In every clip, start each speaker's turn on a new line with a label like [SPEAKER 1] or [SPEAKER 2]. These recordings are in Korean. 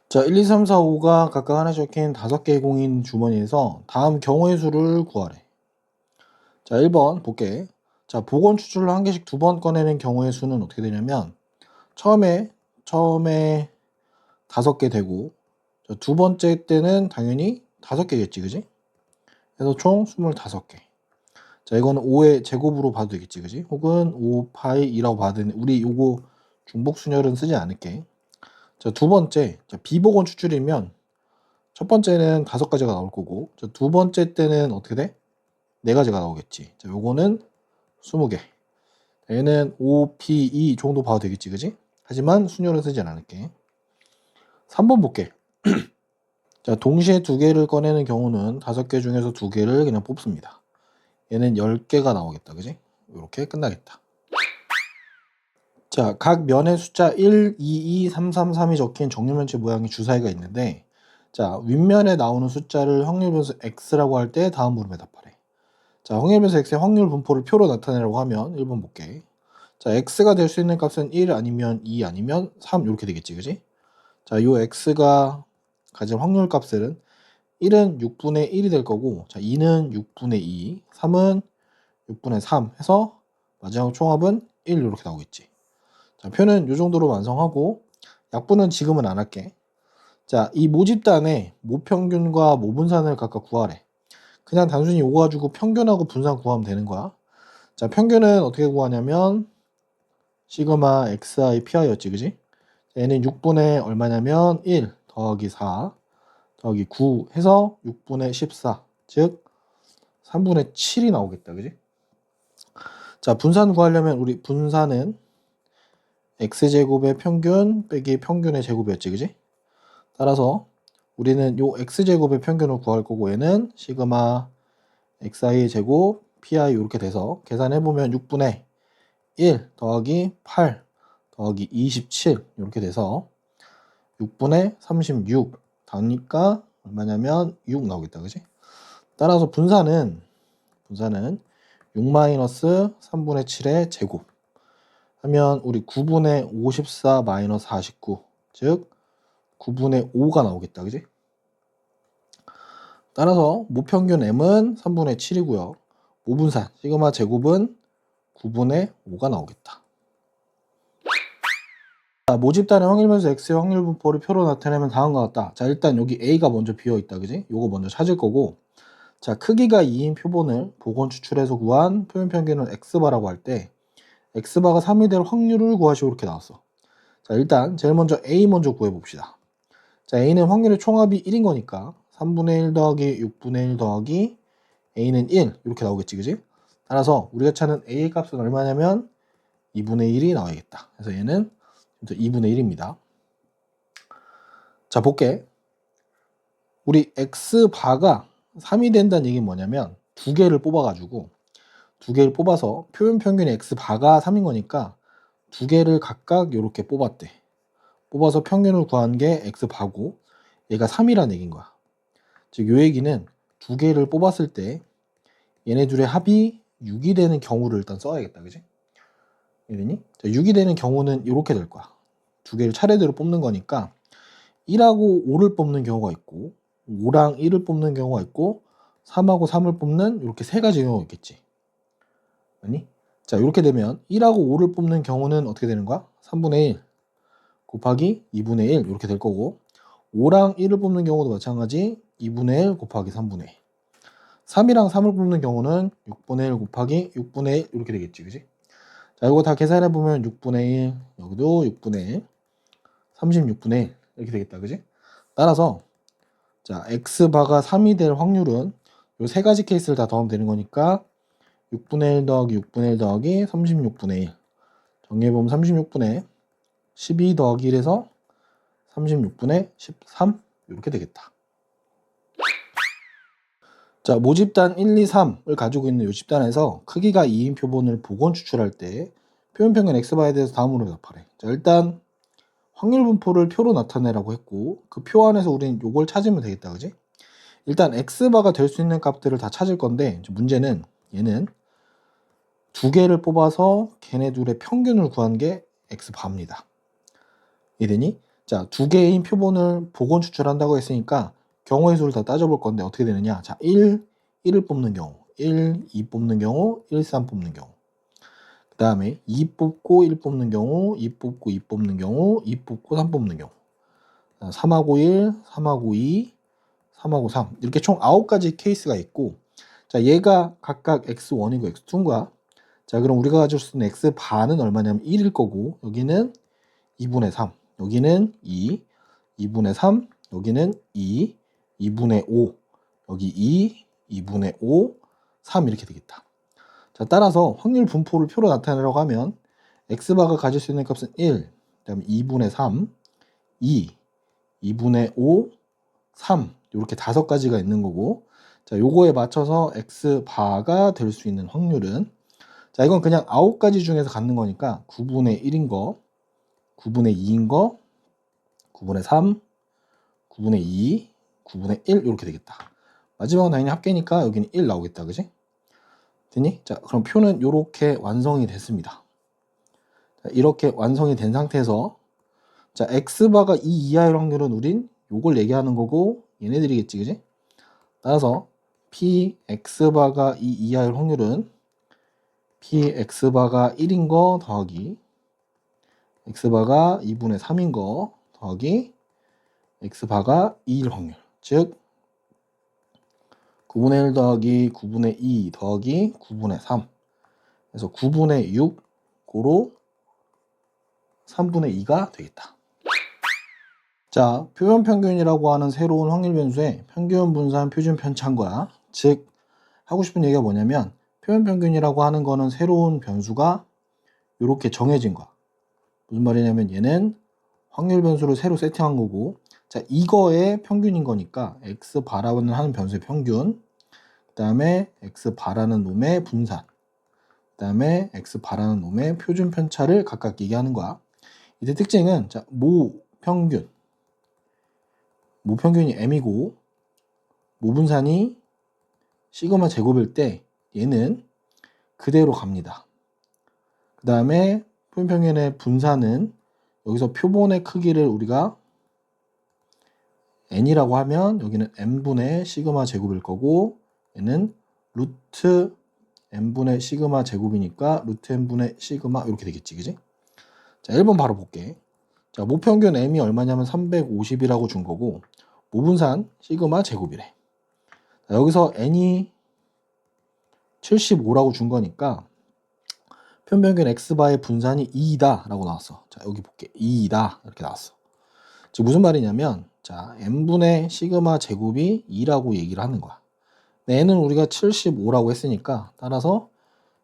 [SPEAKER 1] 자, 1, 2, 3, 4, 5가 각각 하나 적힌 5개의 공인 주머니에서 다음 경우의 수를 구하래. 자, 1번 볼게. 자, 복원 추출을 한 개씩 2번 꺼내는 경우의 수는 어떻게 되냐면 처음에 5개 되고, 자, 두 번째 때는 당연히 5개겠지, 그지? 그래서 총 25개. 자, 이거는 5의 제곱으로 봐도 되겠지, 그지? 혹은 5파이 2라고 봐도 되는데 우리 요거 중복순열은 쓰지 않을게. 자, 두 번째, 자, 비복원 추출이면 첫 번째는 5가지가 나올 거고, 자, 두 번째 때는 어떻게 돼? 4가지가 나오겠지. 자, 요거는 20개. 얘는 5P2 정도 봐도 되겠지, 그지? 하지만 순열은 쓰지 않을게. 3번 볼게. 자, 동시에 2개를 꺼내는 경우는 5개 중에서 2개를 그냥 뽑습니다. 얘는 10개가 나오겠다, 그지? 이렇게 끝나겠다. 자, 각 면의 숫자 1, 2, 2, 3, 3, 3이 적힌 정육면체 모양의 주사위가 있는데, 자, 윗면에 나오는 숫자를 확률 변수 x라고 할 때 다음 물음에 답하래. 자, 확률 변수 x의 확률 분포를 표로 나타내라고 하면 1번 볼게. 자, x가 될 수 있는 값은 1 아니면 2 아니면 3 이렇게 되겠지, 그지? 자, 요 x가 가진 확률 값들은 1은 6분의 1이 될 거고, 자, 2는 6분의 2, 3은 6분의 3 해서 마지막 총합은 1 이렇게 나오겠지. 자, 표는 이 정도로 완성하고 약분은 지금은 안 할게. 자, 이 모집단의 모평균과 모분산을 각각 구하래. 그냥 단순히 이거 가지고 평균하고 분산 구하면 되는 거야. 자, 평균은 어떻게 구하냐면 시그마 xi pi였지, 그지? 얘는 6분의 얼마냐면 1 더하기 4 더하기 9 해서 6분의 14, 즉 3분의 7이 나오겠다, 그지? 자, 분산 구하려면 우리 분산은 x제곱의 평균 빼기 평균의 제곱이었지, 그지? 따라서 우리는 요 x제곱의 평균을 구할 거고, 얘는 시그마 xi 제곱 pi 이렇게 돼서 계산해보면 6분의 1 더하기 8 더하기 27 이렇게 돼서 6분의 36 다니까 얼마냐면 6 나오겠다, 그지? 따라서 분산은 6 마이너스 3분의 7의 제곱 하면 우리 9분의 54 마이너스 49, 즉 9분의 5가 나오겠다, 그지? 따라서 모평균 m은 3분의 7이고요. 모분산 시그마 제곱은 9분의 5가 나오겠다. 자, 모집단의 확률변수 x의 확률 분포를 표로 나타내면 다음과 같다. 자, 일단 여기 a가 먼저 비어있다, 그지? 요거 먼저 찾을 거고, 자, 크기가 2인 표본을 복원 추출해서 구한 표현 평균을 x바라고 할 때 x바가 3이 될 확률을 구하시오 이렇게 나왔어. 자, 일단 제일 먼저 a 먼저 구해봅시다. 자, a는 확률의 총합이 1인 거니까 3분의 1 더하기 6분의 1 더하기 a는 1 이렇게 나오겠지, 그지? 따라서 우리가 찾는 a의 값은 얼마냐면 2분의 1이 나와야겠다. 그래서 얘는 2분의 1입니다. 자, 볼게. 우리 x바가 3이 된다는 얘기는 뭐냐면 2개를 뽑아서 표현 평균이 x바가 3인 거니까 2개를 각각 이렇게 뽑았대. 뽑아서 평균을 구한 게 x바고 얘가 3이라는 얘기인 거야. 즉, 요 얘기는 2개를 뽑았을 때 얘네 둘의 합이 6이 되는 경우를 일단 써야겠다, 그지? 이러니? 자, 6이 되는 경우는 이렇게 될 거야. 2개를 차례대로 뽑는 거니까 1하고 5를 뽑는 경우가 있고 5랑 1을 뽑는 경우가 있고 3하고 3을 뽑는 이렇게 3가지 경우가 있겠지. 아니? 자, 이렇게 되면 1하고 5를 뽑는 경우는 어떻게 되는 거야? 3분의 1 곱하기 2분의 1 이렇게 될 거고, 5랑 1을 뽑는 경우도 마찬가지 2분의 1 곱하기 3분의 1. 3이랑 3을 뽑는 경우는 6분의 1 곱하기 6분의 1 이렇게 되겠지, 그지? 자, 이거 다 계산해 보면 6분의 1, 여기도 6분의 1, 36분의 1 이렇게 되겠다, 그지? 따라서 자, x바가 3이 될 확률은 이 3가지 케이스를 다 더하면 되는 거니까 6분의 1 더하기 6분의 1 더하기 36분의 1 정리해보면 36분의 12 더하기 1에서 36분의 13 이렇게 되겠다. 자, 모집단 1, 2, 3을 가지고 있는 이 집단에서 크기가 2인 표본을 복원 추출할 때 표현 평균 x바에 대해서 다음으로 답하래. 자, 일단 확률 분포를 표로 나타내라고 했고 그 표 안에서 우리는 요걸 찾으면 되겠다, 그지? 일단 x바가 될 수 있는 값들을 다 찾을 건데 문제는 얘는 2개를 뽑아서 걔네 둘의 평균을 구한 게 x바입니다. 이해되니? 자, 두 개인 표본을 복원 추출한다고 했으니까 경우의 수를 다 따져볼 건데 어떻게 되느냐? 자, 1을 뽑는 경우, 1, 2 뽑는 경우, 1, 3 뽑는 경우. 그 다음에 2 뽑고 1 뽑는 경우, 2 뽑고 2 뽑는 경우, 2 뽑고 3 뽑는 경우. 3하고 1, 3하고 2, 3하고 3. 이렇게 총 9가지 케이스가 있고, 자, 얘가 각각 x1이고 x2인가? 자, 그럼 우리가 가질 수 있는 x반은 얼마냐면 1일 거고, 여기는 2분의 3, 여기는 2, 2분의 3, 여기는 2, 2분의 5, 여기 2, 2분의 5, 3 이렇게 되겠다. 자, 따라서 확률 분포를 표로 나타내려고 하면 x바가 가질 수 있는 값은 1, 그 다음에 2분의 3, 2, 2분의 5, 3 이렇게 5가지가 있는 거고, 자, 요거에 맞춰서 x바가 될 수 있는 확률은, 자, 이건 그냥 9가지 중에서 갖는 거니까 9분의 1인 거, 9분의 2인 거, 9분의 3, 9분의 2, 9분의 1 이렇게 되겠다. 마지막은 당연히 합계니까 여기는 1 나오겠다. 그지? 됐니? 자, 그럼 표는 이렇게 완성이 됐습니다. 자, 이렇게 완성이 된 상태에서, 자, x바가 2 이하일 확률은 우린 요걸 얘기하는 거고 얘네들이겠지. 그지? 따라서 px바가 2 이하일 확률은 px바가 1인 거 더하기 x바가 2분의 3인 거 더하기 x바가 2일 확률, 즉 9분의 1 더하기 9분의 2 더하기 9분의 3, 그래서 9분의 6 고로 3분의 2가 되겠다. 자, 표본 평균이라고 하는 새로운 확률 변수에 평균 분산 표준 편차인 거야. 즉 하고 싶은 얘기가 뭐냐면, 표본 평균이라고 하는 거는 새로운 변수가 이렇게 정해진 거야. 무슨 말이냐면 얘는 확률 변수를 새로 세팅한 거고, 자, 이거의 평균인 거니까 x 바라는 하는 변수의 평균, 그 다음에 x 바라는 놈의 분산, 그 다음에 x 바라는 놈의 표준 편차를 각각 얘기하는 거야. 이때 특징은, 자, 모평균이 m이고 모분산이 시그마 제곱일 때 얘는 그대로 갑니다. 그 다음에 표준평균의 분산은 여기서 표본의 크기를 우리가 n이라고 하면 여기는 n분의 시그마 제곱일 거고, 얘는 루트 n분의 시그마 제곱이니까 루트 n분의 시그마 이렇게 되겠지. 그지? 자, 1번 바로 볼게. 자, 모평균 m이 얼마냐면 350이라고 준 거고, 모분산 시그마 제곱이래. 자, 여기서 n이 75라고 준 거니까 표준평균 x바의 분산이 2이다 라고 나왔어. 자, 여기 볼게. 2이다 이렇게 나왔어. 즉 무슨 말이냐면, 자, n분의 시그마 제곱이 2라고 얘기를 하는 거야. n은 우리가 75라고 했으니까 따라서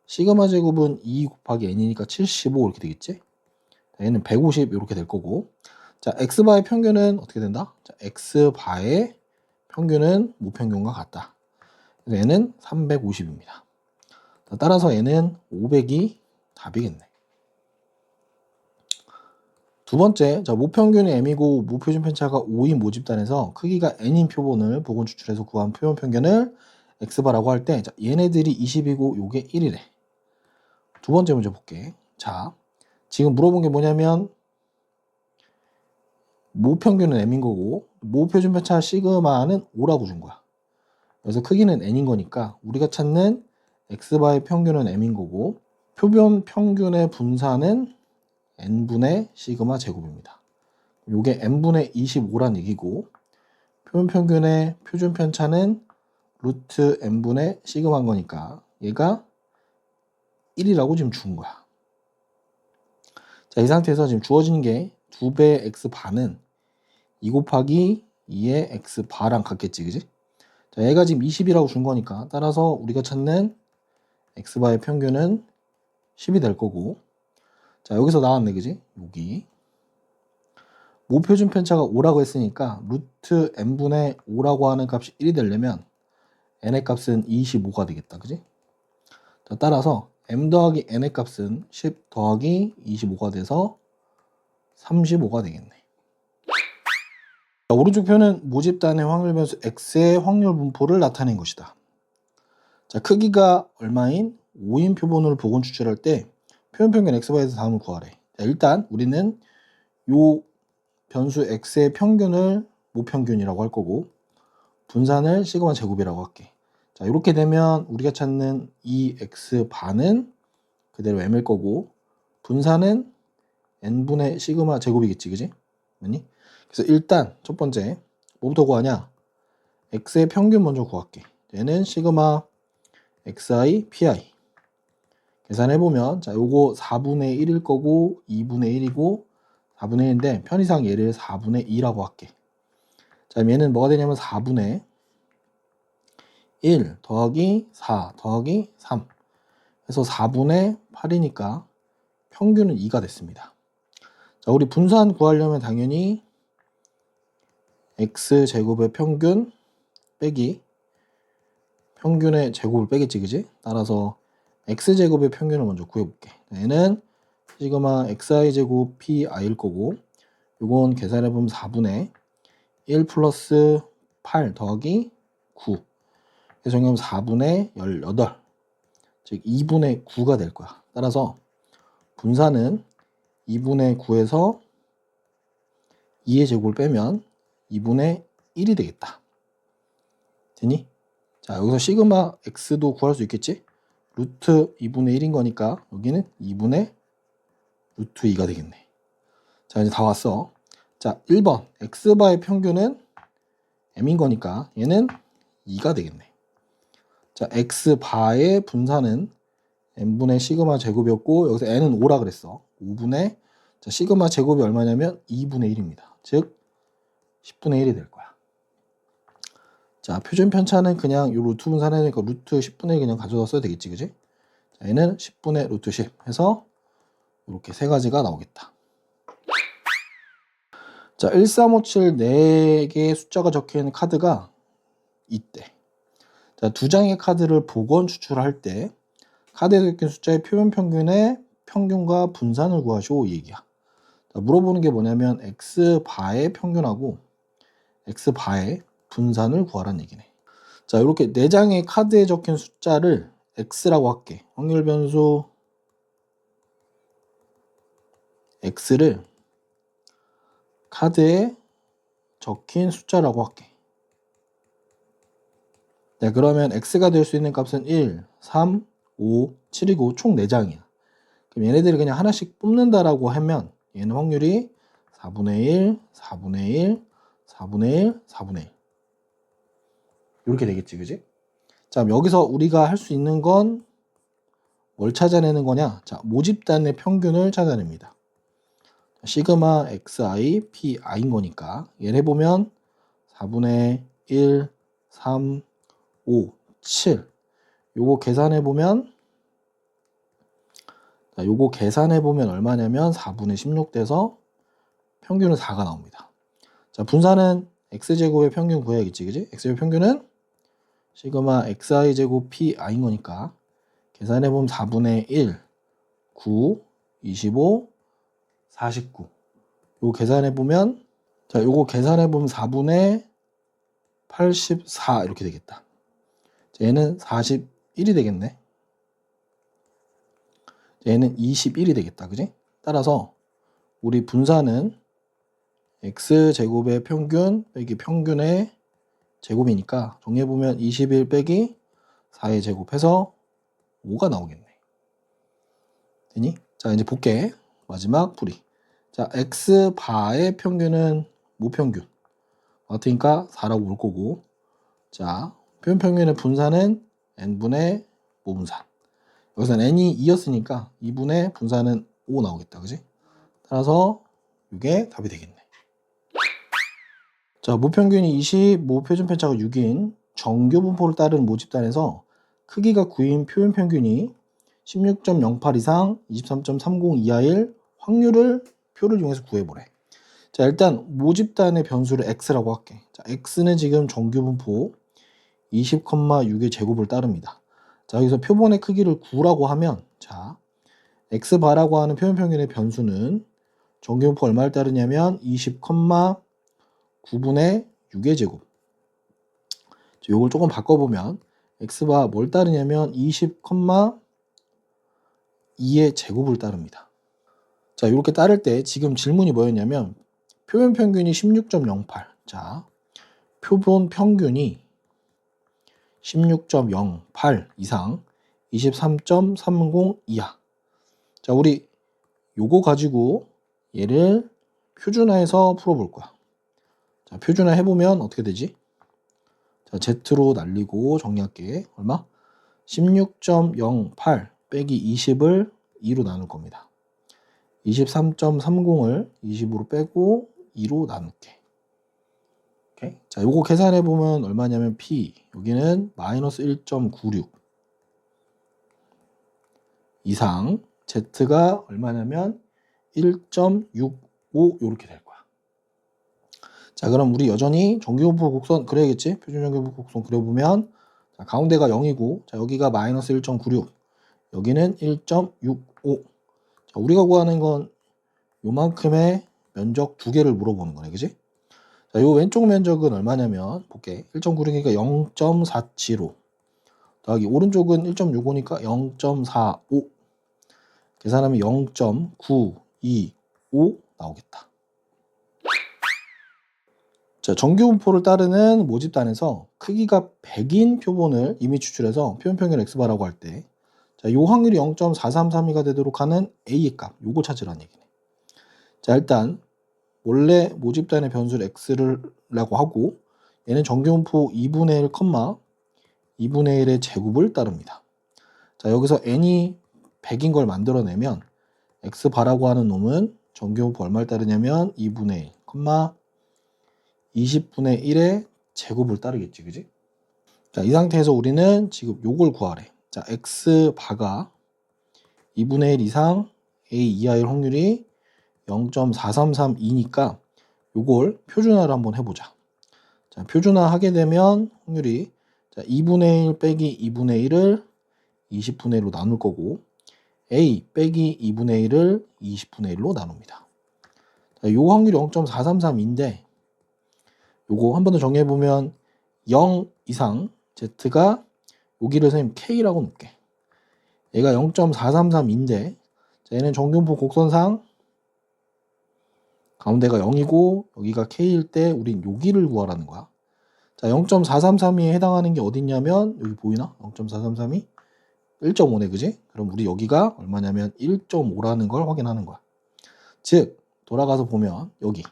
[SPEAKER 1] 시그마 제곱은 2 곱하기 n이니까 75 이렇게 되겠지? 얘는 150 이렇게 될 거고, 자, x바의 평균은 어떻게 된다? 자, x바의 평균은 모평균과 같다. 그래서 얘는 350입니다. 따라서 얘는 500이 답이겠네. 두 번째, 자, 모평균이 m이고 모표준 편차가 5인 모집단에서 크기가 n인 표본을 복원 추출해서 구한 표본 평균을 x바라고 할 때, 자, 얘네들이 20이고 요게 1이래. 두 번째 문제 볼게. 자, 지금 물어본 게 뭐냐면 모평균은 m인 거고 모표준 편차 시그마는 5라고 준 거야. 그래서 크기는 n인 거니까 우리가 찾는 x바의 평균은 m인 거고 표본 평균의 분산은 n분의 시그마 제곱입니다. 요게 n분의 25란 얘기고, 표본 평균의 표준 편차는 루트 n분의 시그마인 거니까 얘가 1이라고 지금 준 거야. 자, 이 상태에서 지금 주어진 게 2배 x바는 2 곱하기 2의 x바랑 같겠지, 그지? 자, 얘가 지금 20이라고 준 거니까 따라서 우리가 찾는 x바의 평균은 10이 될 거고, 자, 여기서 나왔네, 그지? 여기 모표준 편차가 5라고 했으니까 루트 n분의 5라고 하는 값이 1이 되려면 n의 값은 25가 되겠다. 그지? 자, 따라서 m 더하기 n의 값은 10 더하기 25가 돼서 35가 되겠네. 자, 오른쪽 표는 모집단의 확률 변수 x의 확률 분포를 나타낸 것이다. 자, 크기가 얼마인 5인 표본을 복원 추출할 때 표본 평균 x바에서 다음을 구하래. 자, 일단 우리는 요 변수 x의 평균을 모평균이라고 할 거고 분산을 시그마 제곱이라고 할게. 자, 이렇게 되면 우리가 찾는 이 x 반은 그대로 m일 거고 분산은 n분의 시그마 제곱이겠지, 그지? 맞니? 그래서 일단 첫 번째 뭐부터 구하냐? x의 평균 먼저 구할게. 얘는 시그마 xi pi 계산해보면 자 요거 4분의 1일 거고 2분의 1이고 4분의 1인데 편의상 얘를 4분의 2라고 할게. 자 얘는 뭐가 되냐면 4분의 1 더하기 4 더하기 3 해서 4분의 8이니까 평균은 2가 됐습니다. 자 우리 분산 구하려면 당연히 x제곱의 평균 빼기 평균의 제곱을 빼겠지, 그지? 따라서 x제곱의 평균을 먼저 구해볼게. 얘는 시그마 xi 제곱 pi일 거고 요건 계산해보면 4분의 1 플러스 8 더하기 9 그래서 정리하면 4분의 18 즉 2분의 9가 될 거야. 따라서 분산은 2분의 9에서 2의 제곱을 빼면 2분의 1이 되겠다. 되니? 자 여기서 시그마 x도 구할 수 있겠지? 루트 2분의 1인 거니까 여기는 2분의 루트 2가 되겠네. 자 이제 다 왔어. 자 1번 x바의 평균은 m인 거니까 얘는 2가 되겠네. 자 x바의 분산은 n분의 시그마 제곱이었고 여기서 n은 5라 그랬어. 5분의 자, 시그마 제곱이 얼마냐면 2분의 1입니다. 즉 10분의 1이 될 거야. 자 표준 편차는 그냥 이 루트 분산해야 되니까 루트 10분의 1 그냥 가져다 써야 되겠지, 그지? 자, 얘는 10분의 루트 10 해서 이렇게 세 가지가 나오겠다. 자 1357 4개의 숫자가 적혀있는 카드가 있대. 자, 두 장의 카드를 복원 추출할 때 카드에 적힌 숫자의 표면 평균의 평균과 분산을 구하시오 이 얘기야. 자, 물어보는 게 뭐냐면 x바의 평균하고 x바의 분산을 구하라는 얘기네. 자 이렇게 4장의 카드에 적힌 숫자를 x라고 할게. 확률 변수 x를 카드에 적힌 숫자라고 할게. 자 그러면 x가 될 수 있는 값은 1, 3, 5, 7이고 총 4장이야. 그럼 얘네들을 그냥 하나씩 뽑는다라고 하면 얘는 확률이 4분의 1, 4분의 1, 4분의 1, 4분의 1 이렇게 되겠지, 그지? 자 여기서 우리가 할 수 있는 건 뭘 찾아내는 거냐? 자 모집단의 평균을 찾아냅니다. 시그마 xi pi인 거니까 얘를 해보면 4분의 1, 3, 5, 7 요거 계산해보면 자, 요거 계산해보면 얼마냐면 4분의 16 돼서 평균은 4가 나옵니다. 자 분산은 x제곱의 평균 구해야겠지, 그지? x제곱 평균은 시그마 xi 제곱 pi인 거니까 계산해보면 4분의 1, 9, 25, 49 요거 계산해보면 자 요거 계산해보면 4분의 84 이렇게 되겠다. 자, 얘는 41이 되겠네. 자, 얘는 21이 되겠다, 그지? 따라서 우리 분산은 x제곱의 평균 빼기 평균의 제곱이니까 정리해보면 21 빼기 4의 제곱해서 5가 나오겠네. 되니? 자 이제 볼게. 마지막 풀이. 자 x바의 평균은 모평균 같으니까 4라고 볼 거고 자 표현 평균의 분산은 n분의 모분산 여기서는 n이 2였으니까 2분의 분산은 5 나오겠다, 그지? 따라서 이게 답이 되겠네. 자 모평균이 20, 모표준 편차가 6인 정규 분포를 따른 모집단에서 크기가 9인 표현 평균이 16.08 이상 23.30 이하일 확률을 표를 이용해서 구해보래. 자 일단 모집단의 변수를 x라고 할게. 자 x는 지금 정규 분포 20,6의 제곱을 따릅니다. 자 여기서 표본의 크기를 9라고 하면 자 x바라고 하는 표현 평균의 변수는 정규 분포 얼마를 따르냐면 20,9분의 6의 제곱. 자, 요걸 조금 바꿔보면 x바 뭘 따르냐면 20,2의 제곱을 따릅니다. 자 이렇게 따를 때 지금 질문이 뭐였냐면 표본 평균이 16.08. 자, 표본 평균이 16.08 이상 23.30 이하. 자, 우리 요거 가지고 얘를 표준화해서 풀어볼 거야. 자, 표준화 해보면 어떻게 되지? 자, Z로 날리고 정리할게. 얼마? 16.08 빼기 20을 2로 나눌 겁니다. 23.30을 20으로 빼고 2로 나눌게. 오케이? 자, 요거 계산해 보면 얼마냐면 P 여기는 마이너스 1.96 이상 Z가 얼마냐면 1.65 이렇게 될 거야. 자, 그럼 우리 여전히 정규분포 곡선 그려야겠지? 표준 정규분포 곡선 그려보면 자, 가운데가 0이고 자, 여기가 마이너스 1.96 여기는 1.65. 자, 우리가 구하는 건 요만큼의 면적 두 개를 물어보는 거네, 그지? 자, 요 왼쪽 면적은 얼마냐면 볼게. 1.96이니까 0.475 더하기 오른쪽은 1.65니까 0.45 계산하면 0.925 나오겠다. 자, 정규분포를 따르는 모집단에서 크기가 100인 표본을 이미 추출해서 표본평균 X바라고 할 때 자, 요 확률이 0.433가 되도록 하는 A의 값 요거 찾으라는 얘기네. 자, 일단 원래 모집단의 변수를 X라고 하고 얘는 정규분포 2분의 1, 2분의 1의 제곱을 따릅니다. 자, 여기서 n이 100인 걸 만들어내면 X바라고 하는 놈은 정규분포 얼마를 따르냐면 2분의 1, 20분의 1의 제곱을 따르겠지, 그지? 자, 이 상태에서 우리는 지금 요걸 구하래. 자, X바가 2분의 1 이상 A 이하일 확률이 0.4332니까 요걸 표준화를 한번 해보자. 자, 표준화 하게 되면 확률이 자, 2분의 1 빼기 2분의 1을 20분의 1로 나눌 거고 A 빼기 2분의 1을 20분의 1로 나눕니다. 자, 요 확률이 0.433인데 요거 한 번 더 정리해보면 0 이상 Z가 여기를 선생님 K라고 놓을게. 얘가 0.433인데 얘는 정규분포 곡선상 가운데가 0이고 여기가 K일 때 우린 여기를 구하라는 거야. 자, 0.433에 해당하는 게 어딨냐면 여기 보이나? 0.433이 1.5네, 그지? 그럼 우리 여기가 얼마냐면 1.5라는 걸 확인하는 거야. 즉 돌아가서 보면 여기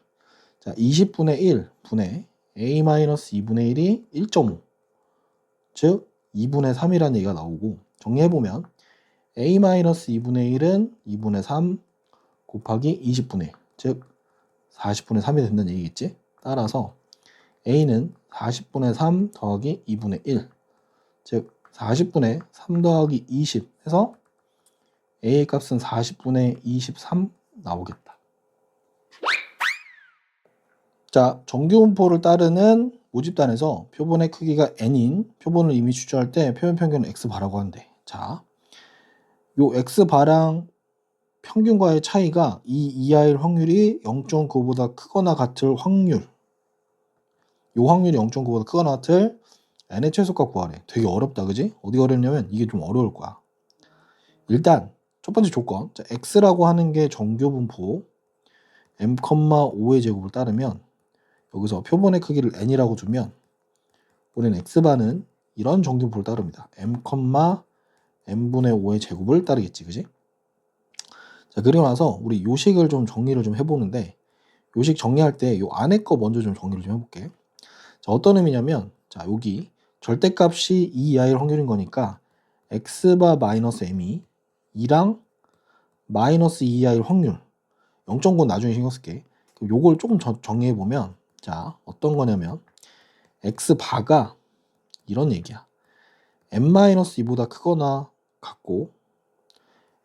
[SPEAKER 1] 자 20분의 1 분의 A-2분의 1이 1.5 즉 2분의 3이라는 얘기가 나오고 정리해보면 A-2분의 1은 2분의 3 곱하기 20분의 1 즉 40분의 3이 된다는 얘기겠지? 따라서 A는 40분의 3 더하기 2분의 1 즉 40분의 3 더하기 20 해서 A의 값은 40분의 23 나오겠다. 자, 정규분포를 따르는 모집단에서 표본의 크기가 n인 표본을 이미 추출할 때 표본 평균은 X바라고 한대. 자, 요 X바랑 평균과의 차이가 2 이하일 확률이 0.9보다 크거나 같을 확률 요 확률이 0.9보다 크거나 같을 n의 최소값 구하래. 되게 어렵다, 그지? 어디 어렵냐면 이게 좀 어려울 거야. 일단 첫 번째 조건 자, X라고 하는 게 정규분포 m,5의 제곱을 따르면 여기서 표본의 크기를 n이라고 주면 우리는 x바는 이런 정규분포를 따릅니다. m,n분의 5의 제곱을 따르겠지, 그지? 자, 그리고 나서 우리 요식을 좀 정리를 좀 해보는데 요식 정리할 때 요 안에 거 먼저 좀 정리를 좀 해볼게. 자, 어떤 의미냐면 자, 여기 절대값이 2 이하일 확률인 거니까 x바 마이너스 m이 2랑 마이너스 2 이하일 확률 0.9는 나중에 신경 쓸게. 그럼 요걸 조금 정리해보면 자, 어떤 거냐면 x바가 이런 얘기야. m-2보다 크거나 같고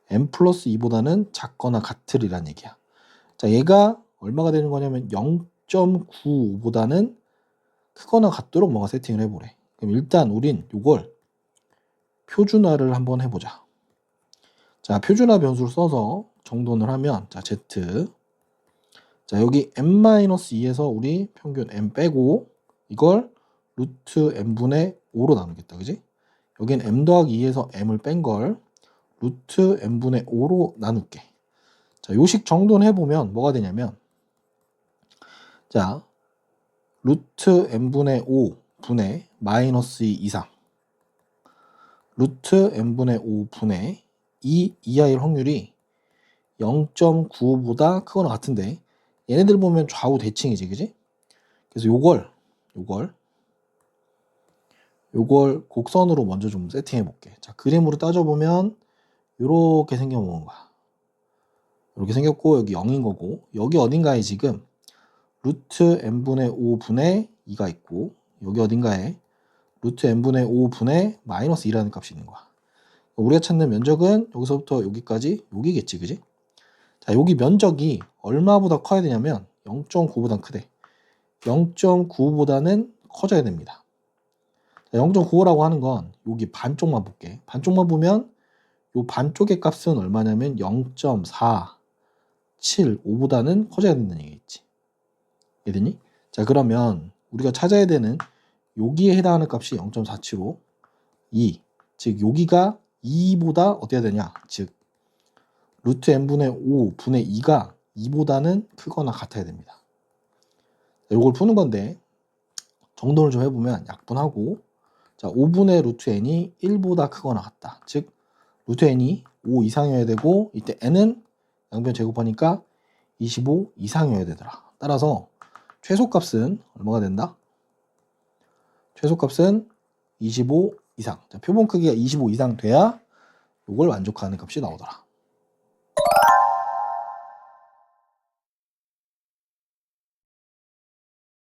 [SPEAKER 1] m 플러스 2보다는 작거나 같으리란 얘기야. 자, 얘가 얼마가 되는 거냐면 0.95보다는 크거나 같도록 뭔가 세팅을 해보래. 그럼 일단 우린 요걸 표준화를 한번 해보자. 자, 표준화 변수를 써서 정돈을 하면 자, z 자, 여기 m-2에서 우리 평균 m 빼고 이걸 루트 m분의 5로 나누겠다, 그지? 여긴 m 더하기 2에서 m을 뺀 걸 루트 m분의 5로 나눌게. 자, 요식 정돈해보면 뭐가 되냐면 자, 루트 n분의 5 분의 마이너스 2 이상, 루트 n분의 5 분의 2 이하일 확률이 0.95보다 크거나 같은데, 얘네들 보면 좌우 대칭이지, 그지? 그래서 요걸 곡선으로 먼저 좀 세팅해 볼게. 자, 그림으로 따져보면 요렇게 생겨먹은 거야. 이렇게 생겼고, 여기 0인 거고, 여기 어딘가에 지금 루트 n분의 5 분의 2가 있고, 여기 어딘가에 루트 n분의 5 분의 마이너스 2라는 값이 있는 거야. 우리가 찾는 면적은 여기서부터 여기까지 여기겠지, 그지? 자, 여기 면적이 얼마보다 커야 되냐면 0.9보다 크대. 0.95보다는 커져야 됩니다. 0.95라고 하는 건 여기 반쪽만 볼게. 반쪽만 보면 요 반쪽의 값은 얼마냐면 0.475보다는 커져야 된다는 얘기겠지. 이해되니? 자, 그러면 우리가 찾아야 되는 여기에 해당하는 값이 0.475, 2. 즉 여기가 2보다 어때야 되냐? 즉 루트 n분의 5 분의 2가 2보다는 크거나 같아야 됩니다. 이걸 푸는 건데 정돈을 좀 해보면 약분하고, 자, 5분의 루트 n이 1보다 크거나 같다. 즉 루트 n이 5 이상이어야 되고, 이때 n은 양변 제곱하니까 25 이상이어야 되더라. 따라서 최소값은 얼마가 된다? 최소값은 25 이상. 자, 표본 크기가 25 이상 돼야 이걸 만족하는 값이 나오더라.